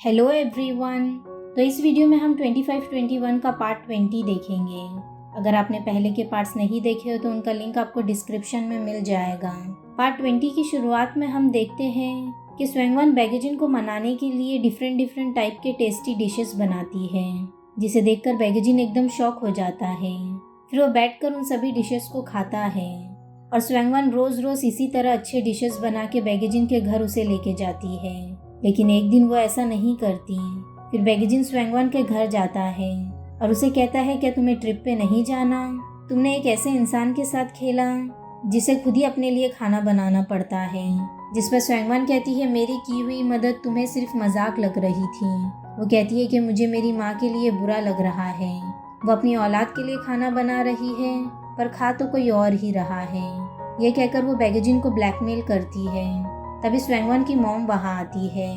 Hello everyone. तो इस video में हम 25-21 का पार्ट 20 देखेंगे। अगर आपने पहले के पार्ट्स नहीं देखे हो तो उनका लिंक आपको डिस्क्रिप्शन में मिल जाएगा। पार्ट 20 की शुरुआत में हम देखते हैं कि स्वयंवन बैगजिन को मनाने के लिए डिफरेंट टाइप के टेस्टी डिशेस बनाती है, जिसे देखकर बैगजिन एकदम शॉक हो जाता है। फिर वो बैठकर उन सभी डिशेस को खाता है और स्वयंवन रोज इसी तरह अच्छे डिशेस बना के बैगजिन के घर उसे लेके जाती है। लेकिन एक दिन वो ऐसा नहीं करती। फिर बैगजिन स्वयंवन के घर जाता है और उसे कहता है, क्या तुम्हें ट्रिप पे नहीं जाना? तुमने एक ऐसे इंसान के साथ खेला जिसे खुद ही अपने लिए खाना बनाना पड़ता है। जिस पर स्वयंवन कहती है, मेरी की हुई मदद तुम्हें सिर्फ मजाक लग रही थी। वो कहती है कि मुझे मेरी माँ के लिए बुरा लग रहा है। वो अपनी औलाद के लिए खाना बना रही है पर खा तो कोई और ही रहा है। ये कहकर वो बैगजिन को ब्लैकमेल करती है। तभी स्वयंवन की मॉम वहाँ आती है।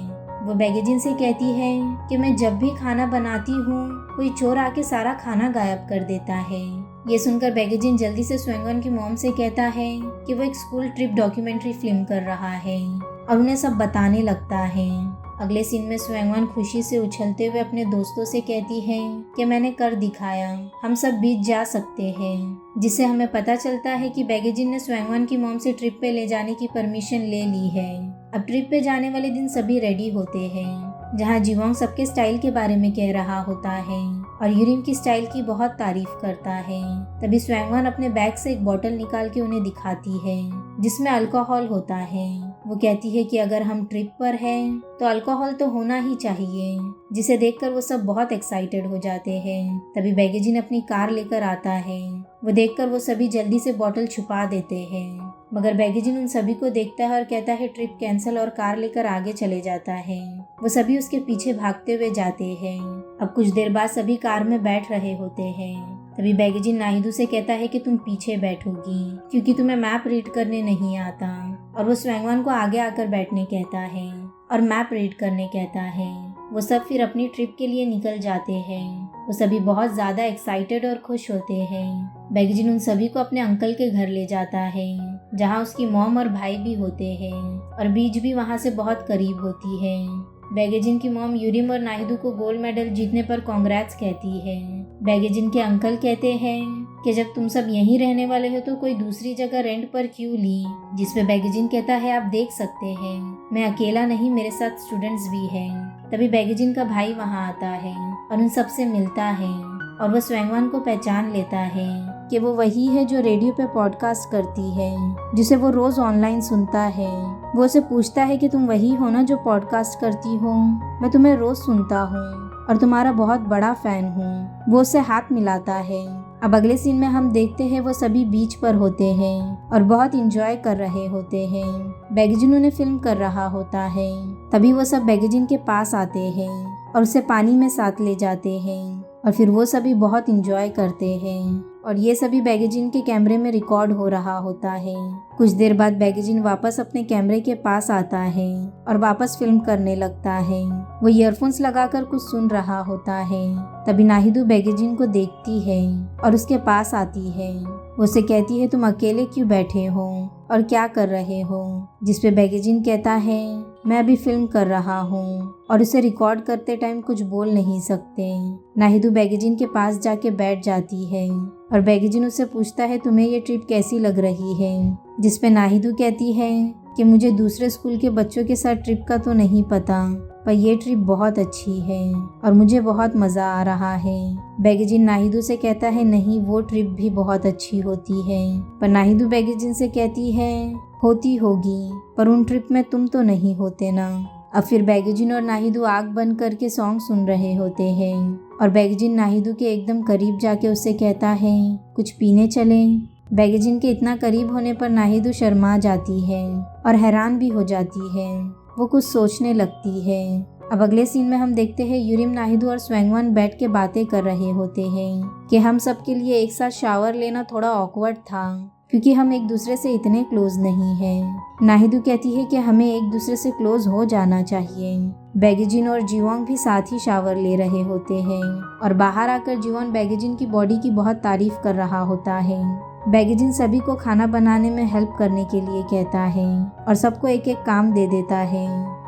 वो बैगजिन से कहती है कि मैं जब भी खाना बनाती हूँ कोई चोर आके सारा खाना गायब कर देता है। ये सुनकर बैगजिन जल्दी से स्वयंवन की मॉम से कहता है कि वो एक स्कूल ट्रिप डॉक्यूमेंट्री फिल्म कर रहा है और उन्हें सब बताने लगता है। अगले सीन में स्वयंवन खुशी से उछलते हुए अपने दोस्तों से कहती है कि मैंने कर दिखाया, हम सब बीच जा सकते हैं। जिससे हमें पता चलता है कि बैगजिन ने स्वयंवन की मॉम से ट्रिप पे ले जाने की परमिशन ले ली है। अब ट्रिप पे जाने वाले दिन सभी रेडी होते हैं, जहाँ जीवोंग सबके स्टाइल के बारे में कह रहा होता है और यूरिम की स्टाइल की बहुत तारीफ करता है। तभी स्वयंवन अपने बैग से एक बोतल निकाल के उन्हें दिखाती है जिसमें अल्कोहल होता है। वो कहती है कि अगर हम ट्रिप पर हैं तो अल्कोहल तो होना ही चाहिए, जिसे देखकर वो सब बहुत एक्साइटेड हो जाते हैं। तभी बैगजिन अपनी कार लेकर आता है। वो देखकर वो सभी जल्दी से बोतल छुपा देते हैं, मगर बैगजिन उन सभी को देखता है और कहता है ट्रिप कैंसिल और कार लेकर आगे चले जाता है। वो सभी उसके पीछे भागते हुए जाते हैं। अब कुछ देर बाद सभी कार में बैठ रहे होते हैं। तभी बैगजिन नाहिदू से कहता है कि तुम पीछे बैठोगी क्योंकि तुम्हें मैप रीड करने नहीं आता, और वो स्वयंवन को आगे आकर बैठने कहता है और मैप रीड करने कहता है। वो सब फिर अपनी ट्रिप के लिए निकल जाते हैं। वो सभी बहुत ज्यादा एक्साइटेड और खुश होते हैं। बैगजिन उन सभी को अपने अंकल के घर ले जाता है, जहाँ उसकी मॉम और भाई भी होते हैं और बीच भी वहाँ से बहुत करीब होती है। बैगजिन की मॉम यूरिम और नाहिदू को गोल्ड मेडल जीतने पर कांग्रेट्स कहती है। बैगजिन के अंकल कहते हैं कि जब तुम सब यहीं रहने वाले हो तो कोई दूसरी जगह रेंट पर क्यों ली? जिसपे बैगजिन कहता है, आप देख सकते हैं मैं अकेला नहीं, मेरे साथ स्टूडेंट्स भी हैं। तभी बैगजिन का भाई वहाँ आता है और उन सबसे मिलता है और वो स्वयंवन को पहचान लेता है कि वो वही है जो रेडियो पे पॉडकास्ट करती है, जिसे वो रोज ऑनलाइन सुनता है। वो उसे पूछता है कि तुम वही हो ना जो पॉडकास्ट करती हो? मैं तुम्हें रोज सुनता हूँ और तुम्हारा बहुत बड़ा फैन हूँ। वो उससे हाथ मिलाता है। अब अगले सीन में हम देखते हैं वो सभी बीच पर होते हैं और बहुत इंजॉय कर रहे होते हैं। बैगजिन उन्हें फिल्म कर रहा होता है। तभी वो सब बैगजिन के पास आते हैं और उसे पानी में साथ ले जाते हैं और फिर वो सभी बहुत इंजॉय करते हैं और ये सभी बैगजिन के कैमरे में रिकॉर्ड हो रहा होता है। कुछ देर बाद बैगजिन वापस अपने कैमरे के पास आता है और वापस फिल्म करने लगता है। वो ईयरफोन्स लगाकर कुछ सुन रहा होता है। तभी नाहिदू बैगजिन को देखती है और उसके पास आती है। वो उसे कहती है, तुम अकेले क्यों बैठे हो और क्या कर रहे हो? जिसपे बैगजिन कहता है, मैं अभी फिल्म कर रहा हूँ और उसे रिकॉर्ड करते टाइम कुछ बोल नहीं सकते। नाहिदू बैगजिन के पास जाके बैठ जाती है और बैगजिन उससे पूछता है, तुम्हें ये ट्रिप कैसी लग रही है? जिसपे नाहिदू कहती है कि मुझे दूसरे स्कूल के बच्चों के साथ ट्रिप का तो नहीं पता, पर ये ट्रिप बहुत अच्छी है और मुझे बहुत मज़ा आ रहा है। बैगजिन नाहिदू से कहता है, नहीं, वो ट्रिप भी बहुत अच्छी होती है। पर नाहिदू बैगजिन से कहती है, होती होगी, पर उन ट्रिप में तुम तो नहीं होते ना। अब फिर बैगजिन और नाहिदू आग बंद करके सॉन्ग सुन रहे होते हैं और बैगजिन नाहिदू के एकदम करीब जाके उससे कहता है, कुछ पीने चलें? बैगजिन के इतना करीब होने पर नाहिदू शर्मा जाती है और हैरान भी हो जाती है। वो कुछ सोचने लगती है। अब अगले सीन में हम देखते हैं यूरिम, नाहिदू और स्वयंवन बैठ के बातें कर रहे होते हैं कि हम सब के लिए एक साथ शावर लेना थोड़ा ऑकवर्ड था क्योंकि हम एक दूसरे से इतने क्लोज नहीं हैं। नाहिदू कहती है कि हमें एक दूसरे से क्लोज हो जाना चाहिए। बैगजिन और जीवोंग भी साथ ही शावर ले रहे होते हैं और बाहर आकर जीवोंग बैगजिन की बॉडी की बहुत तारीफ कर रहा होता है। बैगजिन सभी को खाना बनाने में हेल्प करने के लिए कहता है और सबको एक एक काम दे देता है।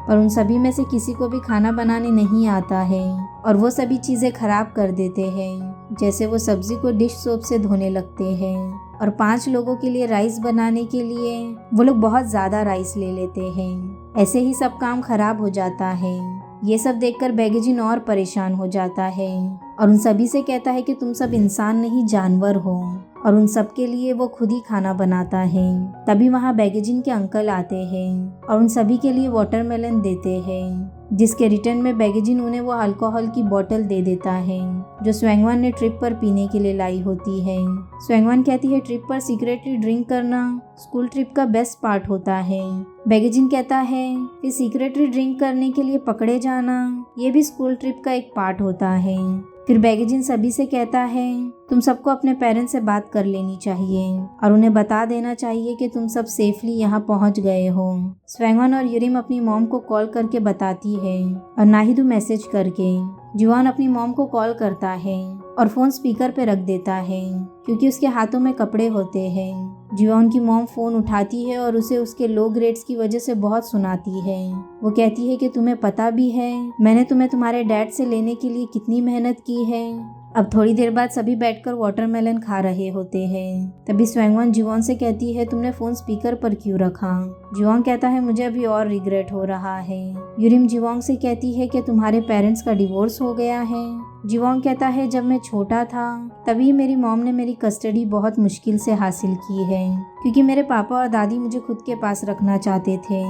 और उन सभी में से किसी को भी खाना बनाने नहीं आता है और वो सभी चीज़ें खराब कर देते हैं। जैसे वो सब्जी को डिश सोप से धोने लगते हैं और 5 लोगों के लिए राइस बनाने के लिए वो लोग बहुत ज़्यादा राइस ले लेते हैं। ऐसे ही सब काम खराब हो जाता है। ये सब देखकर बैगेजिन और परेशान हो जाता है और उन सभी से कहता है कि तुम सब इंसान नहीं जानवर हो, और उन सब के लिए वो खुद ही खाना बनाता है। तभी वहाँ बैगेजिन के अंकल आते हैं और उन सभी के लिए वाटरमेलन देते हैं, जिसके रिटर्न में बैगेजिन उन्हें वो अल्कोहल की बोतल दे देता है जो स्वैंगवान ने ट्रिप पर पीने के लिए लाई होती है। स्वैंगवान कहती है ट्रिप पर सीक्रेटली ड्रिंक करना स्कूल ट्रिप का बेस्ट पार्ट होता है। बैगेजिन कहता है कि सीक्रेटली ड्रिंक करने के लिए पकड़े जाना ये भी स्कूल ट्रिप का एक पार्ट होता है। फिर बैगेजिन सभी से कहता है तुम सबको अपने पेरेंट्स से बात कर लेनी चाहिए और उन्हें बता देना चाहिए कि तुम सब सेफली यहाँ पहुँच गए हो। स्वैंगवान और यूरिम अपनी मॉम को कॉल करके बताती है और नाहिदू मैसेज करके। जुआन अपनी मॉम को कॉल करता है और फोन स्पीकर पे रख देता है क्योंकि उसके हाथों में कपड़े होते हैं। जुआन की मॉम फोन उठाती है और उसे उसके लो ग्रेड्स की वजह से बहुत सुनाती है। वो कहती है कि तुम्हें पता भी है मैंने तुम्हें तुम्हारे डैड से लेने के लिए कितनी मेहनत की है। अब थोड़ी देर बाद सभी बैठकर वाटरमेलन खा रहे होते हैं। तभी स्वैंगवान जुआन से कहती है तुमने फोन स्पीकर पर क्यों रखा। जुआन कहता है मुझे अभी और रिग्रेट हो रहा है। यूरिम जुआन से कहती है कि तुम्हारे पेरेंट्स का डिवोर्स हो गया है। जुआन कहता है जब मैं छोटा था तभी मेरी मॉम ने मेरी कस्टडी बहुत मुश्किल से हासिल की है क्योंकि मेरे पापा और दादी मुझे खुद के पास रखना चाहते थे।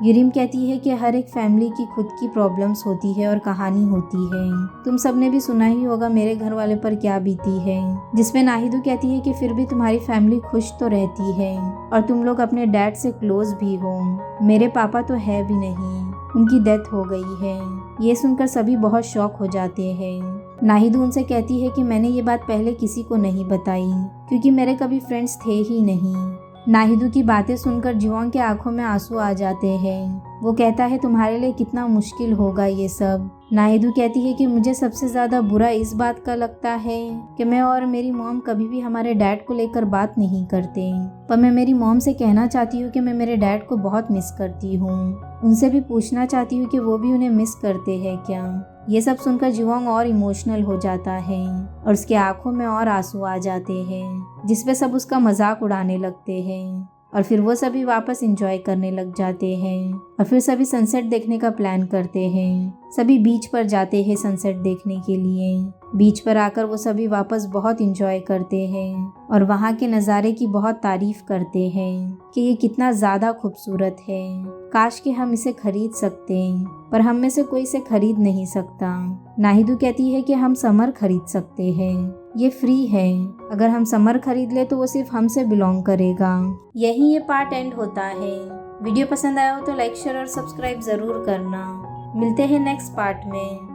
यूरिम कहती है कि हर एक फैमिली की खुद की प्रॉब्लम्स होती है और कहानी होती है। तुम सबने भी सुना ही होगा मेरे घर वाले पर क्या बीती है। जिसमें नाहिदू कहती है कि फिर भी तुम्हारी फैमिली खुश तो रहती है और तुम लोग अपने डैड से क्लोज भी हो। मेरे पापा तो है भी नहीं, उनकी डेथ हो गई है। ये सुनकर सभी बहुत शॉक हो जाते हैं। नाहिदू उनसे कहती है कि मैंने ये बात पहले किसी को नहीं बताई क्योंकि मेरे कभी फ्रेंड्स थे ही नहीं। नाहिदू की बातें सुनकर जुआन के आंखों में आंसू आ जाते हैं। वो कहता है तुम्हारे लिए कितना मुश्किल होगा ये सब। नाहिदू कहती है कि मुझे सबसे ज़्यादा बुरा इस बात का लगता है कि मैं और मेरी मॉम कभी भी हमारे डैड को लेकर बात नहीं करते, पर मैं मेरी मॉम से कहना चाहती हूँ कि मैं मेरे डैड को बहुत मिस करती हूँ। उनसे भी पूछना चाहती हूँ कि वो भी उन्हें मिस करते हैं क्या। ये सब सुनकर जुआंग और इमोशनल हो जाता है और उसके आंखों में और आंसू आ जाते हैं, जिसपे सब उसका मजाक उड़ाने लगते हैं और फिर वो सभी वापस एंजॉय करने लग जाते हैं और फिर सभी सनसेट देखने का प्लान करते हैं। सभी बीच पर जाते हैं सनसेट देखने के लिए। बीच पर आकर वो सभी वापस बहुत एंजॉय करते हैं और वहाँ के नज़ारे की बहुत तारीफ करते हैं कि ये कितना ज़्यादा खूबसूरत है। काश कि हम इसे खरीद सकते, पर हम में से कोई इसे खरीद नहीं सकता। नाहिदू कहती है कि हम समर खरीद सकते हैं, ये फ्री है। अगर हम समर खरीद ले तो वो सिर्फ हमसे बिलोंग करेगा। यही ये पार्ट एंड होता है। वीडियो पसंद आया हो तो लाइक शेयर और सब्सक्राइब ज़रूर करना। मिलते हैं नेक्स्ट पार्ट में।